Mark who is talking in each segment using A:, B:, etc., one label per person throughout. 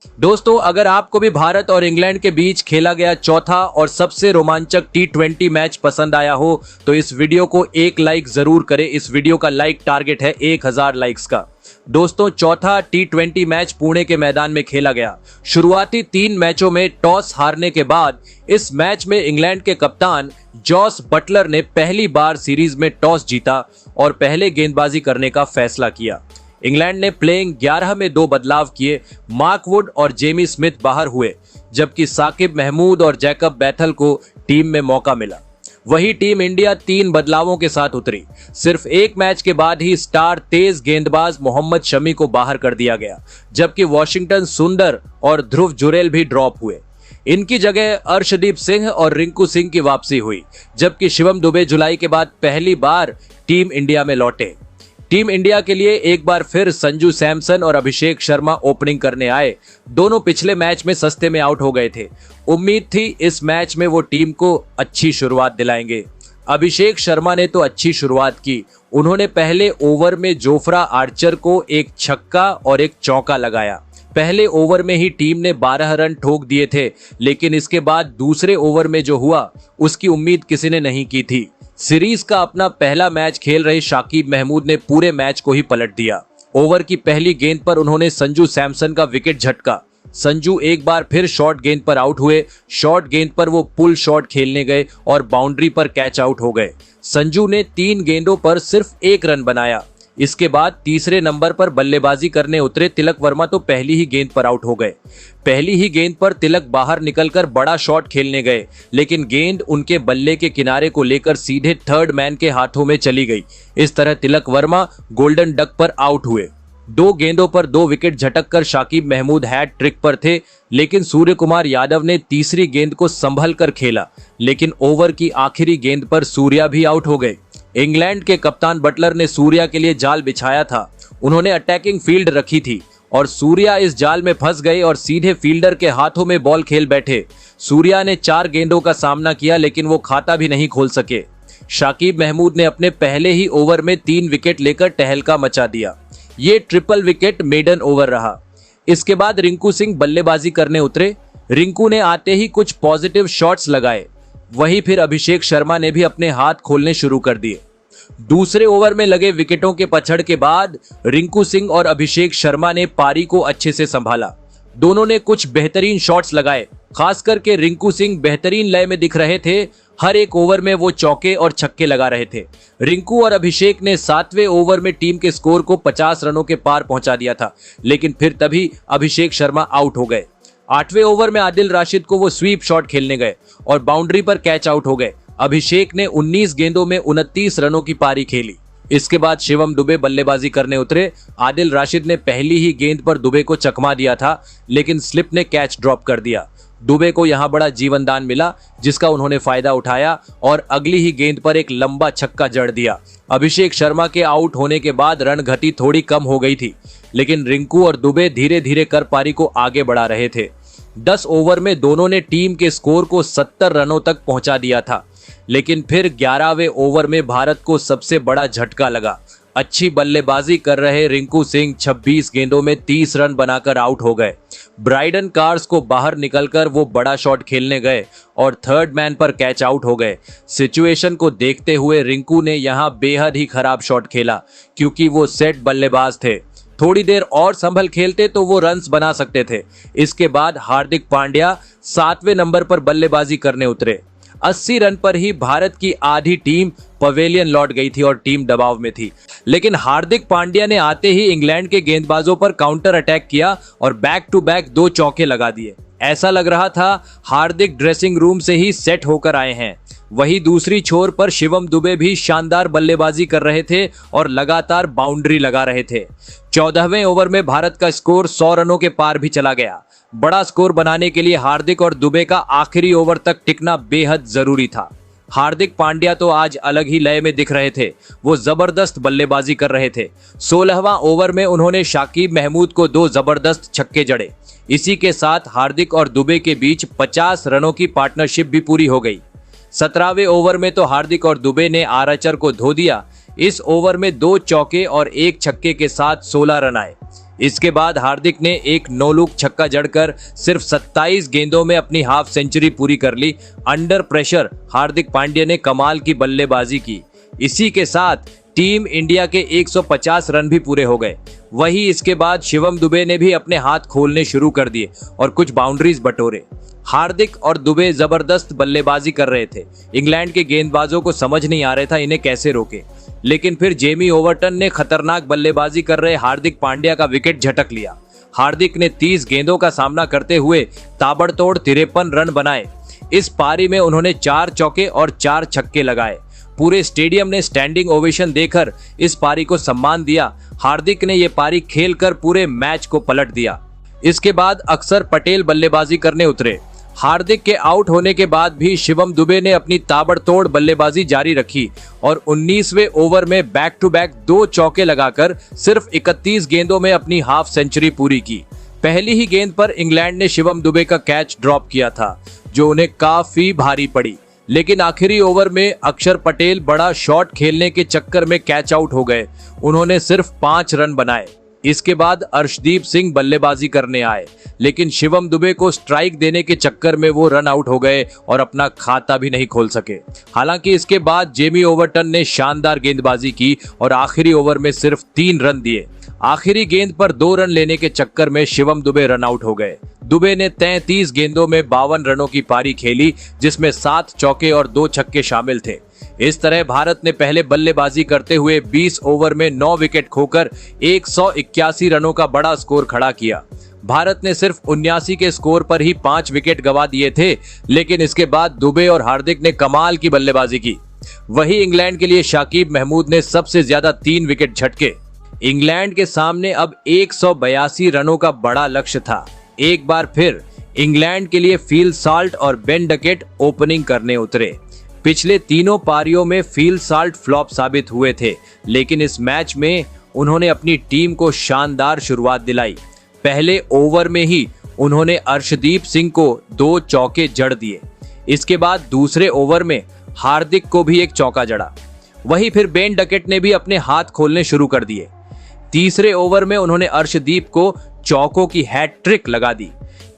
A: दोस्तों, अगर आपको भी भारत और इंग्लैंड के बीच खेला गया चौथा और सबसे रोमांचक T20 मैच पसंद आया हो तो इस वीडियो को एक लाइक जरूर करें। इस वीडियो का लाइक टारगेट है 1000 लाइक्स का। दोस्तों, चौथा T20 मैच पुणे के मैदान में खेला गया। शुरुआती 3 मैचों में टॉस हारने के बाद इस मैच में इंग्लैंड के कप्तान जॉस बटलर ने पहली बार सीरीज में टॉस जीता और पहले गेंदबाजी करने का फैसला किया। इंग्लैंड ने प्लेइंग 11 में 2 बदलाव किए। मार्क वुड और जेमी स्मिथ बाहर हुए, जबकि साकिब महमूद और जैकब बैथल को टीम में मौका मिला। वही टीम इंडिया 3 बदलावों के साथ उतरी। सिर्फ एक मैच के बाद ही स्टार तेज गेंदबाज मोहम्मद शमी को बाहर कर दिया गया, जबकि वॉशिंगटन सुंदर और ध्रुव जुरेल भी ड्रॉप हुए। इनकी जगह अर्शदीप सिंह और रिंकू सिंह की वापसी हुई, जबकि शिवम दुबे जुलाई के बाद पहली बार टीम इंडिया में लौटे। टीम इंडिया के लिए एक बार फिर संजू सैमसन और अभिषेक शर्मा ओपनिंग करने आए। दोनों पिछले मैच में सस्ते में आउट हो गए थे। उम्मीद थी इस मैच में वो टीम को अच्छी शुरुआत दिलाएंगे। अभिषेक शर्मा ने तो अच्छी शुरुआत की। उन्होंने पहले ओवर में जोफ्रा आर्चर को एक छक्का और एक चौका लगाया। पहले ओवर में ही टीम ने 12 रन ठोक दिए थे, लेकिन इसके बाद दूसरे ओवर में जो हुआ उसकी उम्मीद किसी ने नहीं की थी। सीरीज का अपना पहला मैच खेल रहे शाकिब महमूद ने पूरे मैच को ही पलट दिया। ओवर की पहली गेंद पर उन्होंने संजू सैमसन का विकेट झटका। संजू एक बार फिर शॉर्ट गेंद पर आउट हुए। शॉर्ट गेंद पर वो पुल शॉट खेलने गए और बाउंड्री पर कैच आउट हो गए। संजू ने 3 गेंदों पर सिर्फ 1 रन बनाया। इसके बाद तीसरे नंबर पर बल्लेबाजी करने उतरे तिलक वर्मा तो पहली ही गेंद पर आउट हो गए। पहली ही गेंद पर तिलक बाहर निकलकर बड़ा शॉट खेलने गए, लेकिन गेंद उनके बल्ले के किनारे को लेकर सीधे थर्ड मैन के हाथों में चली गई। इस तरह तिलक वर्मा गोल्डन डक पर आउट हुए। 2 गेंदों पर 2 विकेट झटककर शाकिब महमूद हैट ट्रिक पर थे, लेकिन सूर्य कुमार यादव ने तीसरी गेंद को संभल कर खेला, लेकिन ओवर की आखिरी गेंद पर सूर्या भी आउट हो गए। इंग्लैंड के कप्तान बटलर ने सूर्या के लिए जाल बिछाया था। उन्होंने अटैकिंग फील्ड रखी थी और सूर्या इस जाल में फंस गए और सीधे फील्डर के हाथों में बॉल खेल बैठे। सूर्या ने 4 गेंदों का सामना किया, लेकिन वो खाता भी नहीं खोल सके। शाकिब महमूद ने अपने पहले ही ओवर में 3 विकेट लेकर तहलका मचा दिया। ये ट्रिपल विकेट मेडन ओवर रहा। इसके बाद रिंकू सिंह बल्लेबाजी करने उतरे। रिंकू ने आते ही कुछ पॉजिटिव शॉट्स लगाए। वहीं फिर अभिषेक शर्मा ने भी अपने हाथ खोलने शुरू कर दिए। दूसरे ओवर में लगे विकेटों के पछड़ के बाद रिंकू सिंह और अभिषेक शर्मा ने पारी को अच्छे से संभाला। दोनों ने कुछ बेहतरीन शॉट्स लगाए। खास करके रिंकू सिंह बेहतरीन लय में दिख रहे थे। हर एक ओवर में वो चौके और छक्के लगा रहे थे। रिंकू और अभिषेक ने 7वें ओवर में टीम के स्कोर को 50 रनों के पार पहुंचा दिया था, लेकिन फिर तभी अभिषेक शर्मा आउट हो गए। 8वें ओवर में आदिल राशिद को वो स्वीप शॉट खेलने गए और बाउंड्री पर कैच आउट हो गए। अभिषेक ने 19 गेंदों में 29 रनों की पारी खेली। इसके बाद शिवम दुबे बल्लेबाजी करने उतरे। आदिल राशिद ने पहली ही गेंद पर दुबे को चकमा दिया था, लेकिन स्लिप ने कैच ड्रॉप कर दिया। दुबे को यहां बड़ा जीवनदान मिला, जिसका उन्होंने फायदा उठाया और अगली ही गेंद पर एक लंबा छक्का जड़ दिया। अभिषेक शर्मा के आउट होने के बाद रन गति थोड़ी कम हो गई थी, लेकिन रिंकू और दुबे धीरे धीरे कर पारी को आगे बढ़ा रहे थे। 10 ओवर में दोनों ने टीम के स्कोर को 70 रनों तक पहुंचा दिया था, लेकिन फिर 11वें ओवर में भारत को सबसे बड़ा झटका लगा। अच्छी बल्लेबाजी कर रहे रिंकू सिंह 26 गेंदों में 30 रन बनाकर आउट हो गए। ब्राइडन कार्स को बाहर निकलकर वो बड़ा शॉट खेलने गए और थर्ड मैन पर कैच आउट हो गए। सिचुएशन को देखते हुए रिंकू ने यहां बेहद ही खराब शॉट खेला, क्योंकि वो सेट बल्लेबाज थे। थोड़ी देर और संभल खेलते तो वो रन्स बना सकते थे। इसके बाद हार्दिक पांड्या 7वें नंबर पर बल्लेबाजी करने उतरे। 80 रन पर ही भारत की आधी टीम पवेलियन लौट गई थी और टीम दबाव में थी, लेकिन हार्दिक पांड्या ने आते ही इंग्लैंड के गेंदबाजों पर काउंटर अटैक किया और बैक टू बैक 2 चौके लगा दिए। ऐसा लग रहा था हार्दिक ड्रेसिंग रूम से ही सेट होकर आए हैं। वहीं दूसरी छोर पर शिवम दुबे भी शानदार बल्लेबाजी कर रहे थे और लगातार बाउंड्री लगा रहे थे। 14वें ओवर में भारत का स्कोर 100 रनों के पार भी चला गया। बड़ा स्कोर बनाने के लिए हार्दिक और दुबे का आखिरी ओवर तक टिकना बेहद जरूरी था। हार्दिक पांड्या तो आज अलग ही लय में दिख रहे थे। वो जबरदस्त बल्लेबाजी कर रहे थे। 16वां ओवर में उन्होंने शाकिब महमूद को 2 जबरदस्त छक्के जड़े। इसी के साथ हार्दिक और दुबे के बीच 50 रनों की पार्टनरशिप भी पूरी हो गई। 17वें ओवर में तो हार्दिक और दुबे ने आर्चर को धो दिया। इस ओवर में 2 चौके और 1 छक्के के साथ 16 रन आए। इसके बाद हार्दिक ने एक नो लुक छक्का जड़कर सिर्फ 27 गेंदों में अपनी हाफ सेंचुरी पूरी कर ली। अंडर प्रेशर हार्दिक पांड्या ने कमाल की बल्लेबाजी की। इसी के साथ टीम इंडिया के 150 रन भी पूरे हो गए। वही इसके बाद शिवम दुबे ने भी अपने हाथ खोलने शुरू कर दिए और कुछ बाउंड्रीज बटोरे। हार्दिक और दुबे जबरदस्त बल्लेबाजी कर रहे थे। इंग्लैंड के गेंदबाजों को समझ नहीं आ रहा था इन्हें कैसे रोके, लेकिन फिर जेमी ओवरटन ने खतरनाक बल्लेबाजी कर रहे हार्दिक पांड्या का विकेट झटक लिया। हार्दिक ने 30 गेंदों का सामना करते हुए ताबड़तोड़ 53 रन बनाए। इस पारी में उन्होंने 4 चौके और 4 छक्के लगाए। पूरे स्टेडियम ने स्टैंडिंग ओवेशन देकर इस पारी को सम्मान दिया। हार्दिक ने यह पारी खेलकर पूरे मैच को पलट दिया। इसके बाद अक्षर पटेल बल्लेबाजी करने उतरे। हार्दिक के आउट होने के बाद भी शिवम दुबे ने अपनी ताबड़तोड़ बल्लेबाजी जारी रखी और 19वें ओवर में बैक टू बैक 2 चौके लगाकर सिर्फ 31 गेंदों में अपनी हाफ सेंचुरी पूरी की। पहली ही गेंद पर इंग्लैंड ने शिवम दुबे का कैच ड्रॉप किया था, जो उन्हें काफी भारी पड़ी, लेकिन आखिरी ओवर में अक्षर पटेल बड़ा शॉट खेलने के चक्कर में कैच आउट हो गए। उन्होंने सिर्फ 5 रन बनाए। इसके बाद अर्शदीप सिंह बल्लेबाजी करने आए, लेकिन शिवम दुबे को स्ट्राइक देने के चक्कर में वो रन आउट हो गए और अपना खाता भी नहीं खोल सके। हालांकि इसके बाद जेमी ओवरटन ने शानदार गेंदबाजी की और आखिरी ओवर में सिर्फ 3 रन दिए। आखिरी गेंद पर 2 रन लेने के चक्कर में शिवम दुबे रन आउट हो गए। दुबे ने 33 गेंदों में 52 रनों की पारी खेली, जिसमें 7 चौके और 2 छक्के शामिल थे। इस तरह भारत ने पहले बल्लेबाजी करते हुए 20 ओवर में 9 विकेट खोकर 181 रनों का बड़ा स्कोर खड़ा किया। भारत ने सिर्फ 79 के स्कोर पर ही 5 विकेट गंवा दिए थे, लेकिन इसके बाद दुबे और हार्दिक ने कमाल की बल्लेबाजी की। वही इंग्लैंड के लिए शाकिब महमूद ने सबसे ज्यादा 3 विकेट झटके। इंग्लैंड के सामने अब 182 रनों का बड़ा लक्ष्य था। एक बार फिर इंग्लैंड के लिए फिल साल्ट और बेन डकेट ओपनिंग करने उतरे। पिछले तीनों पारियों में फिल साल्ट फ्लॉप साबित हुए थे, लेकिन इस मैच में उन्होंने अपनी टीम को शानदार शुरुआत दिलाई। पहले ओवर में ही उन्होंने अर्शदीप सिंह को 2 चौके जड़ दिए। इसके बाद दूसरे ओवर में हार्दिक को भी एक चौका जड़ा। वहीं फिर बेन डकेट ने भी अपने हाथ खोलने शुरू कर दिए। तीसरे ओवर में उन्होंने अर्शदीप को चौकों की हैट्रिक लगा दी।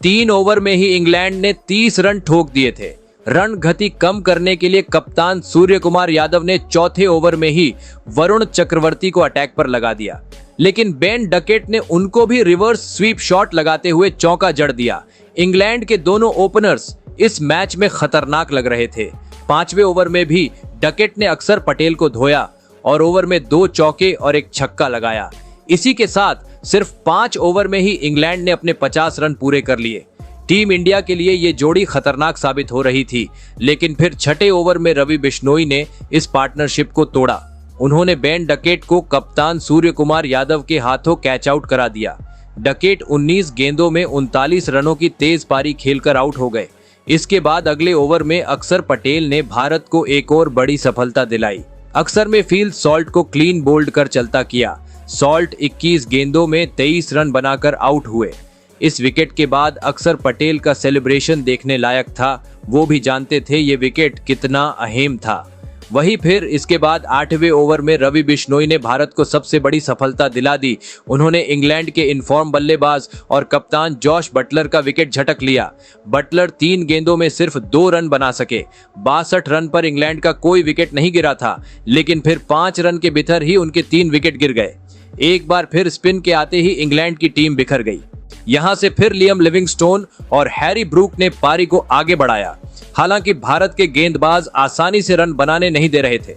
A: 3 ओवर में ही इंग्लैंड ने 30 रन ठोक दिए थे। रन गति कम करने के लिए कप्तान सूर्य कुमार यादव ने चौथे ओवर में ही वरुण चक्रवर्ती को अटैक पर लगा दिया, लेकिन बेन डकेट ने उनको भी रिवर्स स्वीप शॉट लगाते हुए चौका जड़ दिया। इंग्लैंड के दोनों ओपनर्स इस मैच में खतरनाक लग रहे थे। 5वें ओवर में भी डकेट ने अक्षर पटेल को धोया और ओवर में 2 चौके और 1 छक्का लगाया। इसी के साथ सिर्फ 5 ओवर में ही इंग्लैंड ने अपने 50 रन पूरे कर लिए। टीम इंडिया के लिए ये जोड़ी खतरनाक साबित हो रही थी, लेकिन फिर छठे ओवर में रवि बिश्नोई ने इस पार्टनरशिप को तोड़ा। उन्होंने बेन डकेट को कप्तान सूर्य कुमार यादव के हाथों कैच आउट करा दिया। डकेट 19 गेंदों में 39 रनों की तेज पारी खेलकर आउट हो गए। इसके बाद अगले ओवर में अक्षर पटेल ने भारत को एक और बड़ी सफलता दिलाई। अक्षर में फिल सॉल्ट को क्लीन बोल्ड कर चलता किया। सॉल्ट 21 गेंदों में 23 रन बनाकर आउट हुए। इस विकेट के बाद अक्षर पटेल का सेलिब्रेशन देखने लायक था। वो भी जानते थे ये विकेट कितना अहम था। वहीं फिर इसके बाद 8वें ओवर में रवि बिश्नोई ने भारत को सबसे बड़ी सफलता दिला दी। उन्होंने इंग्लैंड के इनफॉर्म बल्लेबाज और कप्तान जॉश बटलर का विकेट झटक लिया। बटलर 3 गेंदों में सिर्फ 2 रन बना सके। 62 रन पर इंग्लैंड का कोई विकेट नहीं गिरा था, लेकिन फिर 5 रन के भीतर ही उनके 3 विकेट गिर गए। एक बार फिर स्पिन के आते ही इंग्लैंड की टीम बिखर गई। यहां से फिर लियम लिविंगस्टोन और हैरी ब्रूक ने पारी को आगे बढ़ाया। हालांकि भारत के गेंदबाज आसानी से रन बनाने नहीं दे रहे थे।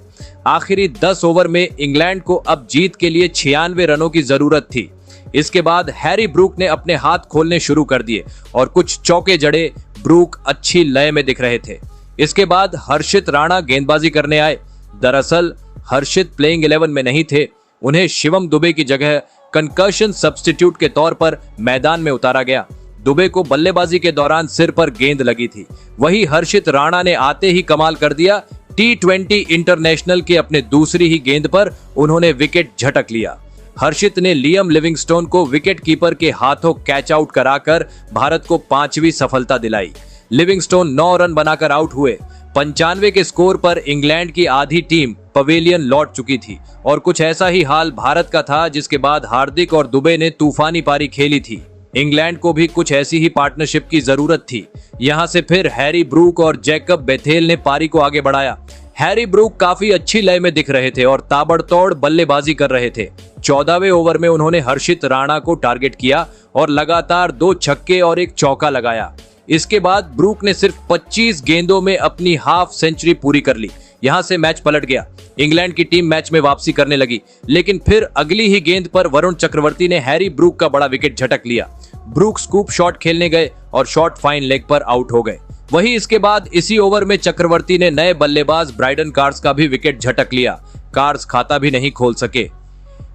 A: आखिरी 10 ओवर में इंग्लैंड को अब जीत के लिए 96 रनों की जरूरत थी। इसके बाद हैरी ब्रूक ने अपने हाथ खोलने शुरू कर दिए और कुछ चौके जड़े। ब्रूक अच्छी लय में दिख रहे थे। इसके बाद हर्षित राणा गेंदबाजी करने आए। दरअसल हर्षित प्लेइंग 11 में नहीं थे। उन्हें शिवम दुबे की जगह कंकर्शन सब्स्टिट्यूट के तौर पर मैदान में उतारा गया। दुबे को बल्लेबाजी के दौरान सिर पर गेंद लगी थी। वही हर्षित राणा ने आते ही कमाल कर दिया। T20 इंटरनेशनल के अपने दूसरी ही गेंद पर उन्होंने विकेट झटक लिया। हर्षित ने लियम लिविंगस्टोन को विकेट कीपर के हाथों कैच आउट कराकर भारत को 5वीं सफलता दिलाई। लिविंगस्टोन 9 रन बनाकर आउट हुए। 95 के स्कोर पर इंग्लैंड की आधी टीम पवेलियन लौट चुकी थी और कुछ ऐसा ही हाल भारत का था, जिसके बाद हार्दिक और दुबे ने तूफानी पारी खेली थी। इंग्लैंड को भी कुछ ऐसी ही पार्टनरशिप की जरूरत थी। यहां से फिर हैरी ब्रूक और जैकब बेथेल ने पारी को आगे बढ़ाया। हैरी ब्रूक काफी अच्छी लय में दिख रहे थे और ताबड़तोड़ बल्लेबाजी कर रहे थे। 14वें ओवर में उन्होंने हर्षित राणा को टारगेट किया और लगातार 2 छक्के और 1 चौका लगाया। इसके बाद ब्रूक ने सिर्फ 25 गेंदों में अपनी हाफ सेंचुरी पूरी कर ली। यहां से मैच पलट गया। इंग्लैंड की टीम मैच में वापसी करने लगी, लेकिन फिर अगली ही गेंद पर वरुण चक्रवर्ती ने हैरी ब्रूक का बड़ा विकेट झटक लिया। ब्रूक स्कूप शॉट खेलने गए और शॉट फाइन लेग पर आउट हो गए। वहीं इसके बाद इसी ओवर में चक्रवर्ती ने नए बल्लेबाज ब्राइडन कार्स का भी विकेट झटक लिया। कार्स खाता भी नहीं खोल सके।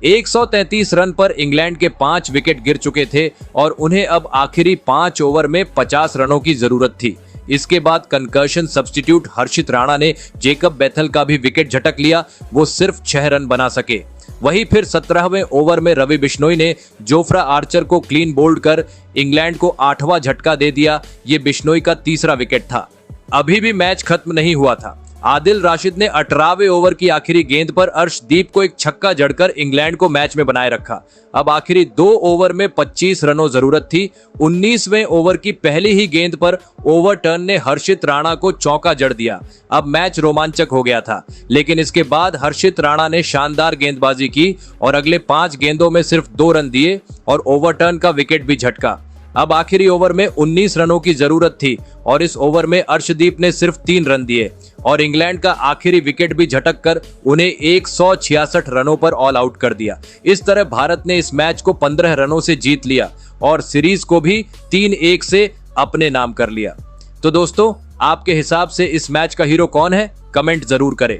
A: 133 रन पर इंग्लैंड के 5 विकेट गिर चुके थे और उन्हें अब आखिरी 5 ओवर में 50 रनों की जरूरत थी। इसके बाद कंकर्शन सब्स्टिट्यूट हर्षित राणा ने जैकब बेथेल का भी विकेट झटक लिया। वो सिर्फ 6 रन बना सके। वहीं फिर 17वें ओवर में रवि बिश्नोई ने जोफ्रा आर्चर को क्लीन बोल्ड कर इंग्लैंड को 8वां झटका दे दिया। ये बिश्नोई का तीसरा विकेट था। अभी भी मैच खत्म नहीं हुआ था। आदिल राशिद ने 18वें ओवर की आखिरी गेंद पर अर्शदीप को एक छक्का जड़कर इंग्लैंड को मैच में बनाए रखा। अब आखिरी 2 ओवर में 25 रनों जरूरत थी। 19वें ओवर की पहली ही गेंद पर ओवरटर्न ने हर्षित राणा को चौका जड़ दिया। अब मैच रोमांचक हो गया था, लेकिन इसके बाद हर्षित राणा ने शानदार गेंदबाजी की और अगले 5 गेंदों में सिर्फ 2 रन दिए और ओवरटर्न का विकेट भी झटका। अब आखिरी ओवर में 19 रनों की जरूरत थी और इस ओवर में अर्शदीप ने सिर्फ 3 रन दिए और इंग्लैंड का आखिरी विकेट भी झटक कर उन्हें 166 रनों पर ऑल आउट कर दिया। इस तरह भारत ने इस मैच को 15 रनों से जीत लिया और सीरीज को भी 3-1 से अपने नाम कर लिया। तो दोस्तों, आपके हिसाब से इस मैच का हीरो कौन है? कमेंट जरूर करें।